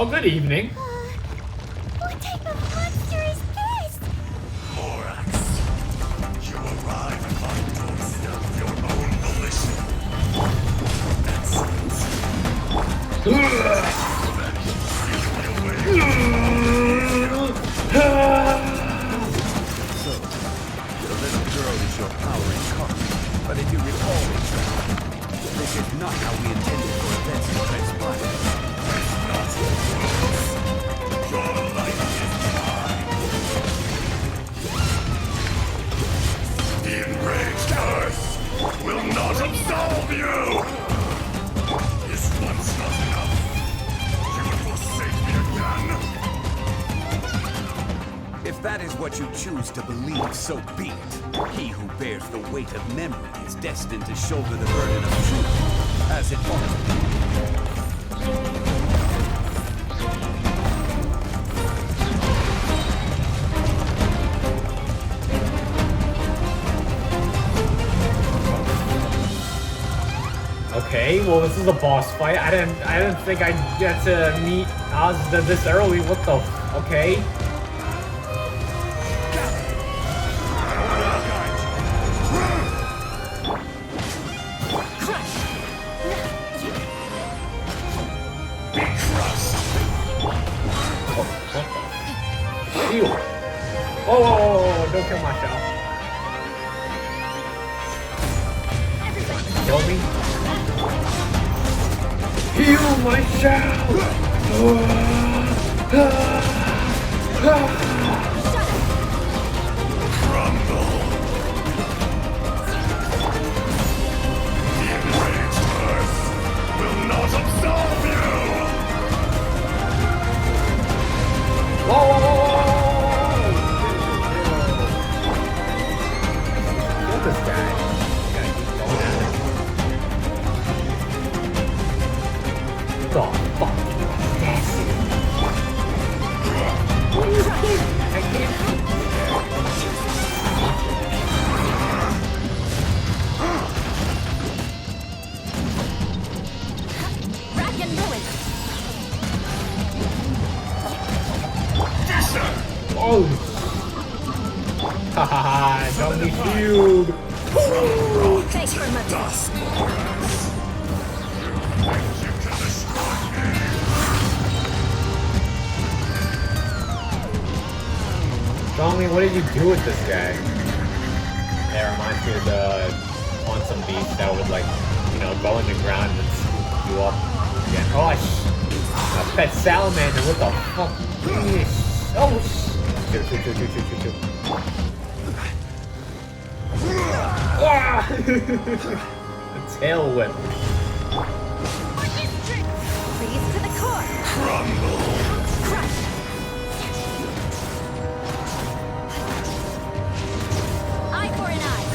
Oh, good evening. What type of monster is this? Morax, you arrive at my doorstep of your own volition. Excellent. So, your little girl is your power incarnate. But if you recall, this is not how we intended for events to transpire. Your life is mine. The enraged earth will not absolve you! Is once not enough? You would forsake me again? If that is what you choose to believe, so be it. He who bears the weight of memory is destined to shoulder the burden of truth, as it ought to be. Okay, well this is a boss fight. I didn't think I'd get to meet Ozda this early. What the okay. Shield. Oh, don't kill myself. Kill me. Heal myself! Crumble! The enraged earth will not absolve you! Whoa, whoa, whoa, whoa! Kill this guy. Gotta keep going at it. The fucking audacity. I can't. Rack and ruin. Oh! Hahaha, Zhongli shield! Thanks for much. Dust, Morax! You think you can destroy me? Zhongli, what did you do with this guy? That reminds me of the quantum beast that would like, you know, go in the ground and scoop you up again. Oh, a pet salamander, what the fuck? Oh, shoot. Ah! A tail whip. Freeze to the core. Crumble! Crush. Eye for an eye.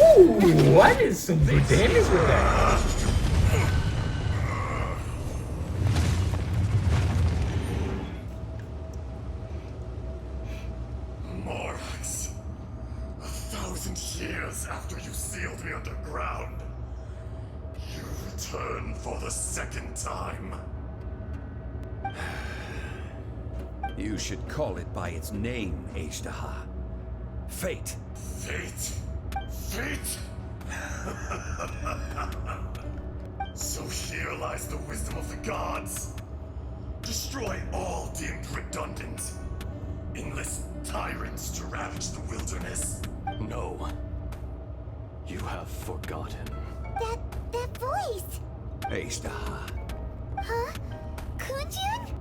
Ooh, I did some good damage with that. Morax, 1,000 years after you sealed me underground, you return for the second time. You should call it by its name, Ashtaha. Fate. Fate? Fate? So here lies the wisdom of the gods. Destroy all deemed redundant. Enlist tyrants to ravage the wilderness. No. You have forgotten. That voice. Ashtaha. Huh? Kunjun?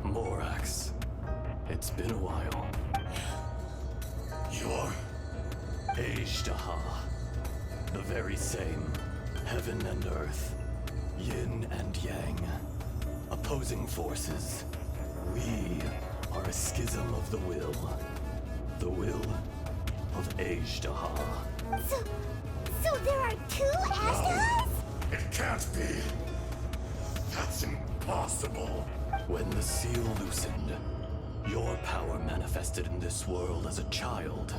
Morax. It's been a while. You're... Ashtaha. The very same. Heaven and earth. Yin and yang. Opposing forces. We are a schism of the will. The will of Ashtaha. So there are two Astas? It can't be. That's impossible. When the seal loosened, your power manifested in this world as a child.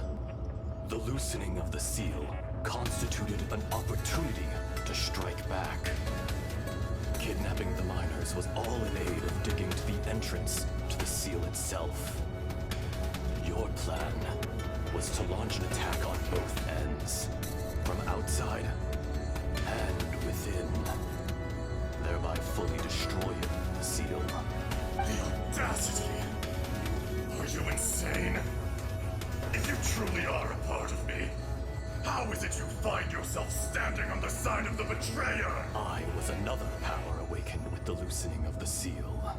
The loosening of the seal constituted an opportunity to strike back. Kidnapping the minor yours was all in aid of digging to the entrance to the seal itself. Your plan was to launch an attack on both ends, from outside and within, thereby fully destroying the seal. The audacity! Are you insane? If you truly are a part of me, how is it you find yourself standing on the side of the betrayer? I was another power awakened with the loosening of the seal.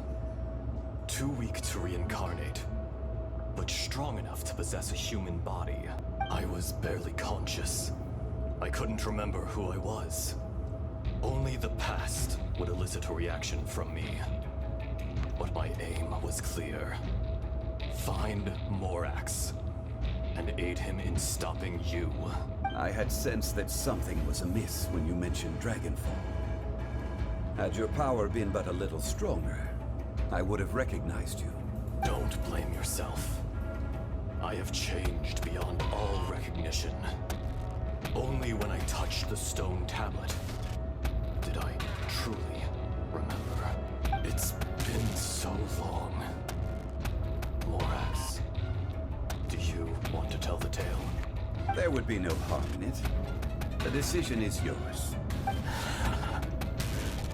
Too weak to reincarnate, but strong enough to possess a human body. I was barely conscious. I couldn't remember who I was. Only the past would elicit a reaction from me. But my aim was clear. Find Morax and aid him in stopping you. I had sensed that something was amiss when you mentioned Dragonfall. Had your power been but a little stronger, I would have recognized you. Don't blame yourself. I have changed beyond all recognition. Only when I touched the stone tablet did I truly remember. It's been so long. Morax, do you want to tell the tale? There would be no harm in it. The decision is yours.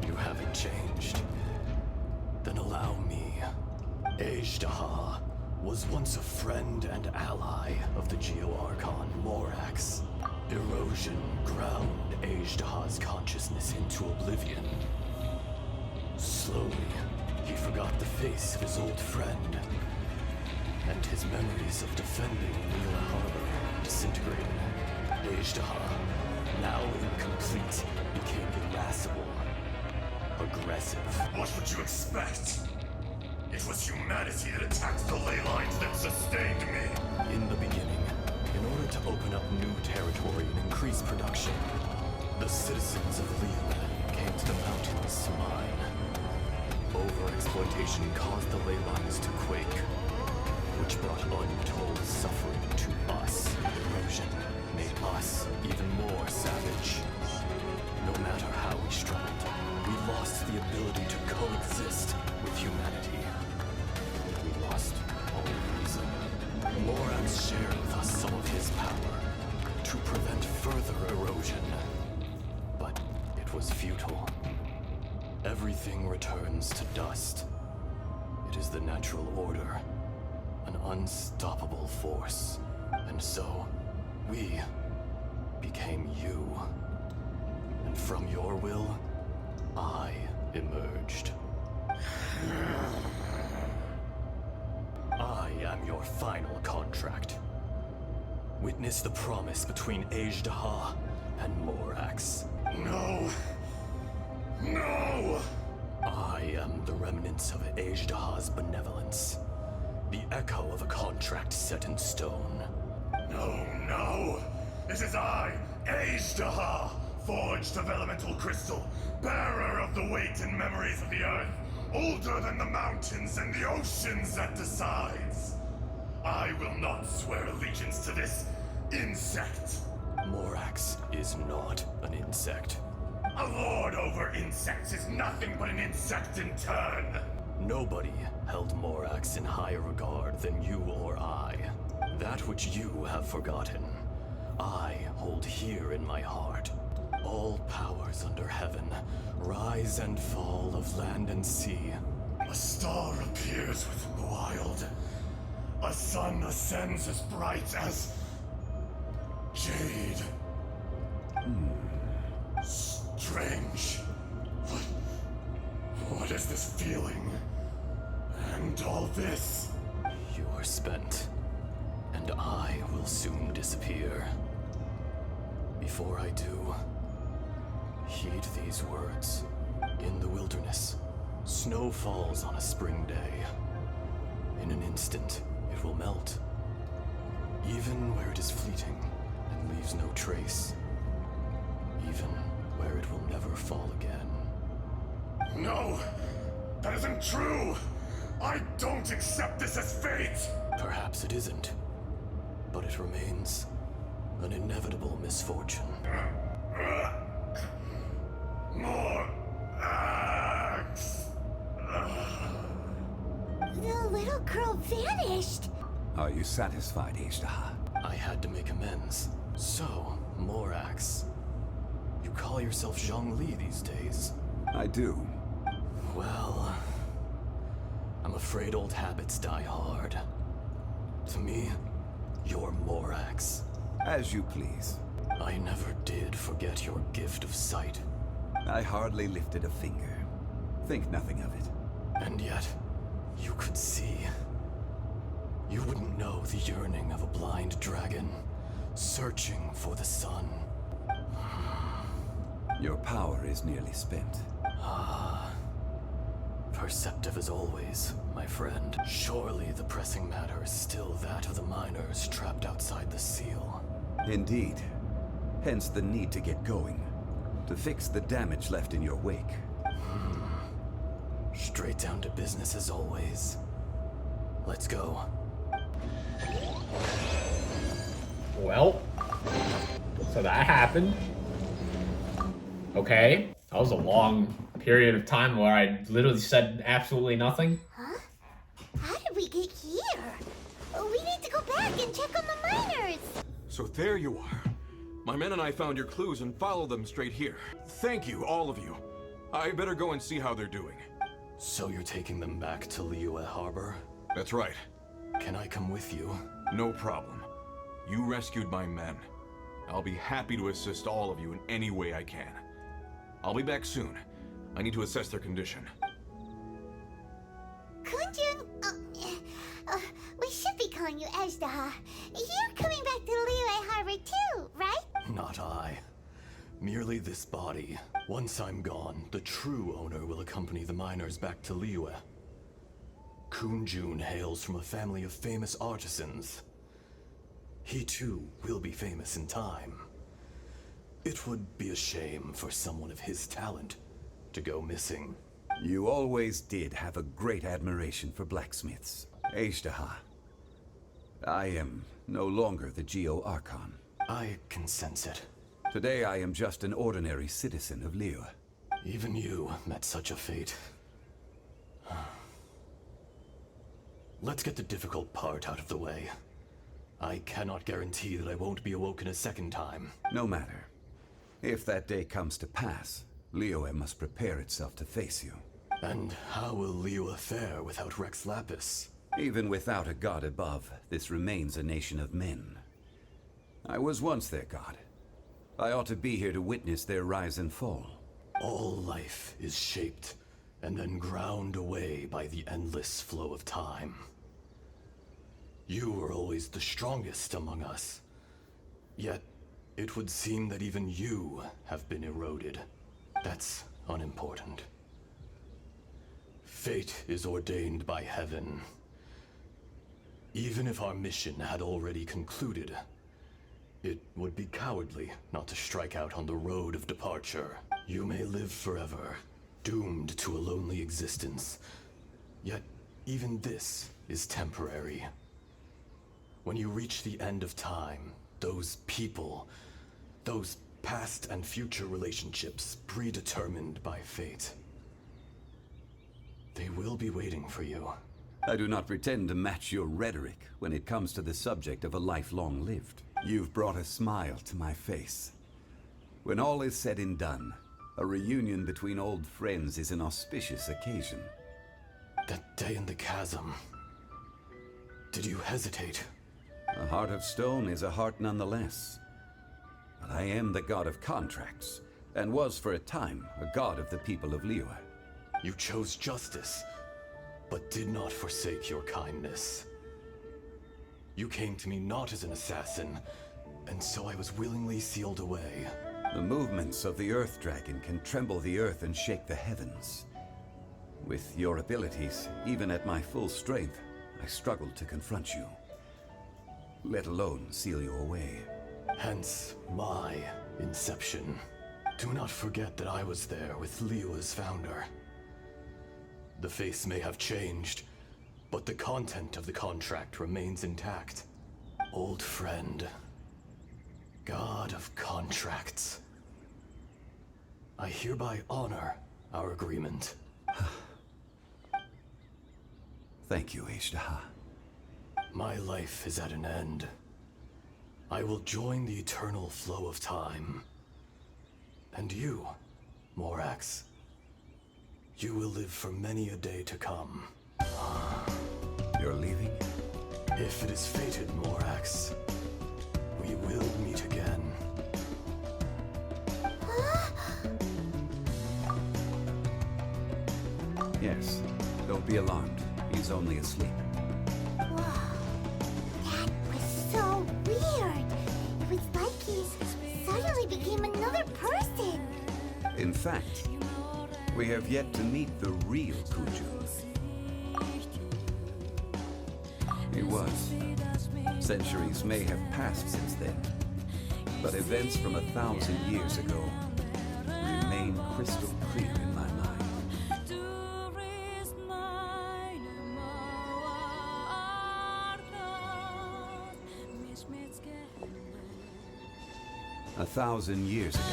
You haven't changed. Then allow me. Ejdaha was once a friend and ally of the Geo-Archon Morax. Erosion ground Ejdaha's consciousness into oblivion. Slowly, he forgot the face of his old friend, and his memories of defending Mila Harbor disintegrated. Ejdaha, now incomplete, became irascible, aggressive. What would you expect? It was humanity that attacked the ley lines that sustained me. In the beginning, in order to open up new territory and increase production, the citizens of Leland came to the mountains to mine. Overexploitation caused the ley lines to quake, which brought untold suffering to us. Erosion made us even more savage. No matter how we struggled, we lost the ability to coexist with humanity. We lost all reason. Morax shared with us some of his power to prevent further erosion. But it was futile. Everything returns to dust. It is the natural order, an unstoppable force. And so, we became you. And from your will, I emerged. I am your final contract. Witness the promise between Ejdaha and Morax. No. No! I am the remnants of Ejdaha's benevolence. The echo of a contract set in stone. No, no! It is I, Ejdaha, forged of elemental crystal, bearer of the weight and memories of the earth, older than the mountains and the oceans that decides. I will not swear allegiance to this insect. Morax is not an insect. A lord over insects is nothing but an insect in turn. Nobody held Morax in higher regard than you or I. That which you have forgotten, I hold here in my heart. All powers under heaven, rise and fall of land and sea. A star appears within the wild. A sun ascends as bright as jade. Strange. What is this feeling? And all this? You are spent, and I will soon disappear. Before I do, heed these words. In the wilderness, snow falls on a spring day. In an instant, it will melt, even where it is fleeting and leaves no trace. Even where it will never fall again. No! That isn't true! I don't accept this as fate! Perhaps it isn't, but it remains an inevitable misfortune. More axe! girl vanished. Are you satisfied, Ishtaha? I had to make amends. So, Morax, you call yourself Zhongli these days? I do. Well, I'm afraid old habits die hard. To me, you're Morax. As you please. I never did forget your gift of sight. I hardly lifted a finger. Think nothing of it. And yet, you could see. You wouldn't know the yearning of a blind dragon, searching for the sun. Your power is nearly spent. Perceptive as always, my friend. Surely the pressing matter is still that of the miners trapped outside the seal. Indeed. Hence the need to get going. To fix the damage left in your wake. Straight down to business as always. Let's go. Well, so that happened. Okay, that was a long period of time where I literally said absolutely nothing. Huh? How did we get here? We need to go back and check on the miners. So there you are. My men and I found your clues and followed them straight here. Thank you, all of you. I better go and see how they're doing. So you're taking them back to Liyue Harbor? That's right. Can I come with you? No problem. You rescued my men. I'll be happy to assist all of you in any way I can. I'll be back soon. I need to assess their condition. Kunjun, we should be calling you Ezdaha. You're coming back to Liyue Harbor too, right? Not I. Merely this body. Once I'm gone, the true owner will accompany the miners back to Liyue. Kunjun hails from a family of famous artisans. He too will be famous in time. It would be a shame for someone of his talent to go missing. You always did have a great admiration for blacksmiths. Ishtaha. I am no longer the Geo-Archon. I can sense it. Today I am just an ordinary citizen of Liyue. Even you met such a fate. Let's get the difficult part out of the way. I cannot guarantee that I won't be awoken a second time. No matter. If that day comes to pass, Liyue must prepare itself to face you. And how will Liyue fare without Rex Lapis? Even without a god above, this remains a nation of men. I was once their god. I ought to be here to witness their rise and fall. All life is shaped and then ground away by the endless flow of time. You were always the strongest among us. Yet, it would seem that even you have been eroded. That's unimportant. Fate is ordained by heaven. Even if our mission had already concluded, it would be cowardly not to strike out on the road of departure. You may live forever, doomed to a lonely existence. Yet, even this is temporary. When you reach the end of time, those people, those past and future relationships predetermined by fate, they will be waiting for you. I do not pretend to match your rhetoric when it comes to the subject of a life long lived. You've brought a smile to my face. When all is said and done, a reunion between old friends is an auspicious occasion. That day in the chasm, did you hesitate? A heart of stone is a heart nonetheless. But I am the god of contracts, and was for a time a god of the people of Liyue. You chose justice, but did not forsake your kindness. You came to me not as an assassin, and so I was willingly sealed away. The movements of the Earth Dragon can tremble the earth and shake the heavens. With your abilities, even at my full strength, I struggled to confront you. Let alone seal you away. Hence my inception. Do not forget that I was there with Liyue's founder. The face may have changed, but the content of the contract remains intact. Old friend. God of contracts. I hereby honor our agreement. Thank you, Ishtaha. My life is at an end. I will join the eternal flow of time. And you, Morax, you will live for many a day to come. You're leaving? If it is fated, Morax, we will meet again. Yes. Don't be alarmed. He's only asleep. Whoa. That was so weird. It was like he suddenly became another person. In fact, we have yet to meet the real Kuju. He was. Centuries may have passed since then, but events from 1,000 years ago remain crystal clear in my mind. 1,000 years ago,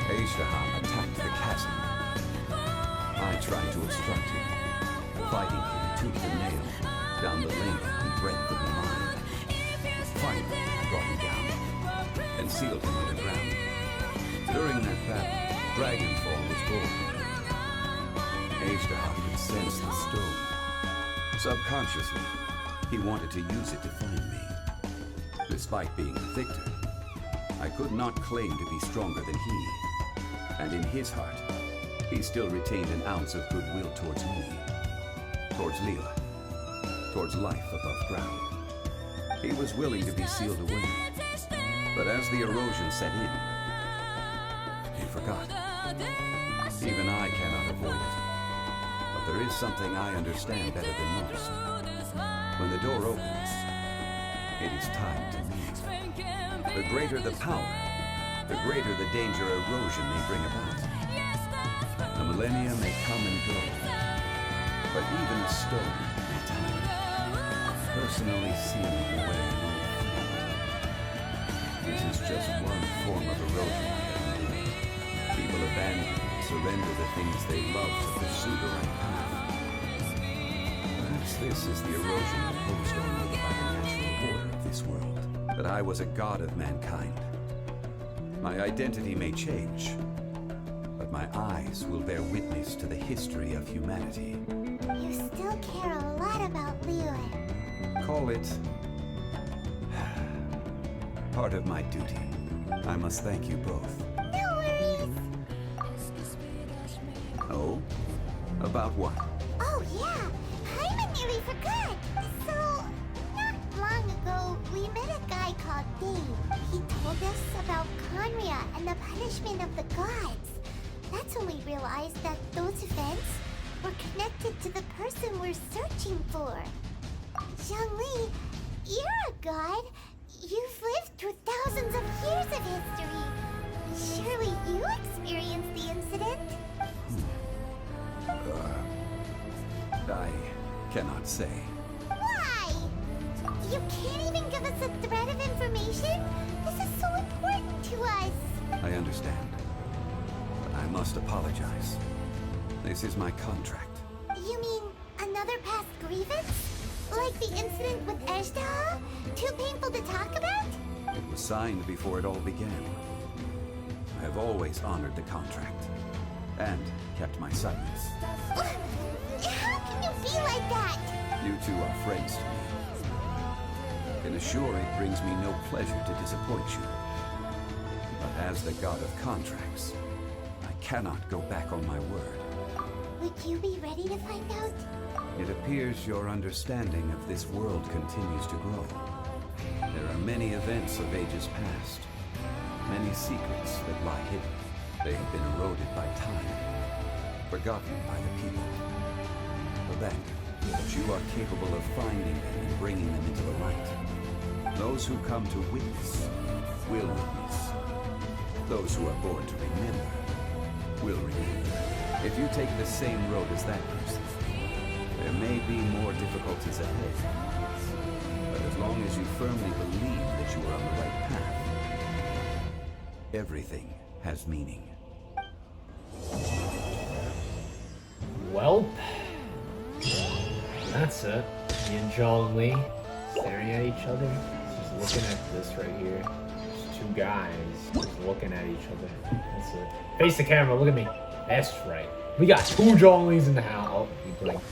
Ishtaha attacked the chasm. I tried to obstruct him, fighting him tooth and nail down the length and breadth of the mine. Finally, I brought him down and sealed him underground. During that battle, Dragonfall was born. Ishtaha could sense the stone. Subconsciously, he wanted to use it to find me. Despite being the victor, I could not claim to be stronger than he. And in his heart, he still retained an ounce of goodwill towards me, towards Leela, towards life above ground. He was willing to be sealed away. But as the erosion set in, he forgot. Even I cannot avoid it. But there is something I understand better than most. When the door opens, it is time to leave. The greater the power, the greater the danger erosion may bring about. The millennia may come and go, but even a stone may time, personally sealing away an old friend. This is just one form of erosion I have endured. People abandon and surrender the things they love to pursue the right path. Perhaps this is the erosion imposed on me by the natural order of this world. That I was a god of mankind. My identity may change, but my eyes will bear witness to the history of humanity. You still care a lot about Liyue. Call it part of my duty. I must thank you both. No worries. Oh? About what? Oh yeah, Hyman nearly forgot. So, not long ago, we met a guy called Dave. He told us about Conria and the punishment of the gods. That's when we realized that those events were connected to the person we're searching for. Zhongli, you're a god. You've lived through thousands of years of history. Surely you experienced the incident? I cannot say. Why? You can't even give us a thread of information? This is so important to us. I understand. But I must apologize. This is my contract. You mean another past grievance? Like the incident with Ejdah? Too painful to talk about? It was signed before it all began. I have always honored the contract. And kept my silence. How can you be like that? You two are friends to me. Can assure it brings me no pleasure to disappoint you. But as the god of contracts, I cannot go back on my word. Would you be ready to find out? It appears your understanding of this world continues to grow. There are many events of ages past, many secrets that lie hidden. They have been eroded by time, forgotten by the people. Abandoned, but you are capable of finding them and bringing them into the light. Those who come to witness will witness. Those who are born to remember will remember. If you take the same road as that person, there may be more difficulties ahead. But as long as you firmly believe that you are on the right path, everything has meaning. Well, That's it. Me and Zhongli staring at each other. Just looking at this right here. Just two guys just looking at each other. That's it. Face the camera, look at me. That's right. We got two Zhonglis in the house. Oh, you blinked.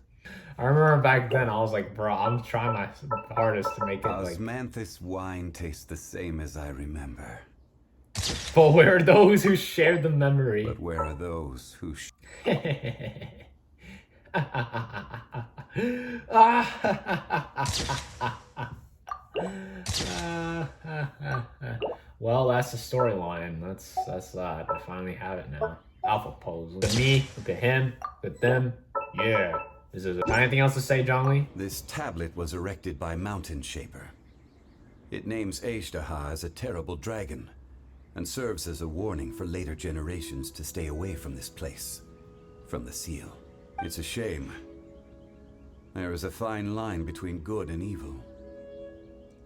I remember back then, I was like, bro, I'm trying my hardest to make it like... Osmanthus wine tastes the same as I remember. But where are those who shared the memory? But where are those who... Well, that's the storyline. That's that. I finally have it now. Alpha pose. Look at me. Look at him. Look at them. Yeah. Is there anything else to say, Zhongli? This tablet was erected by Mountain Shaper. It names Azhdaha as a terrible dragon, and serves as a warning for later generations to stay away from this place, from the seal. It's a shame. There is a fine line between good and evil.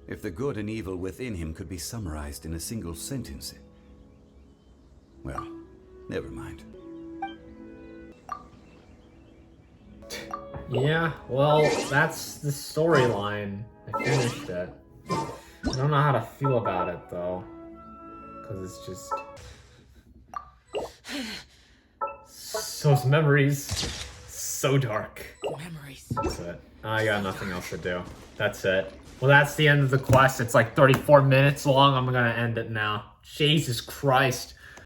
If the good and evil within him could be summarized in a single sentence... Well, never mind. Yeah, well, that's the storyline. I finished it. I don't know how to feel about it, though. Because it's just... Those memories... So dark. Memories. That's it. I got nothing else to do. That's it. Well, that's the end of the quest. It's like 34 minutes long. I'm gonna end it now. Jesus Christ.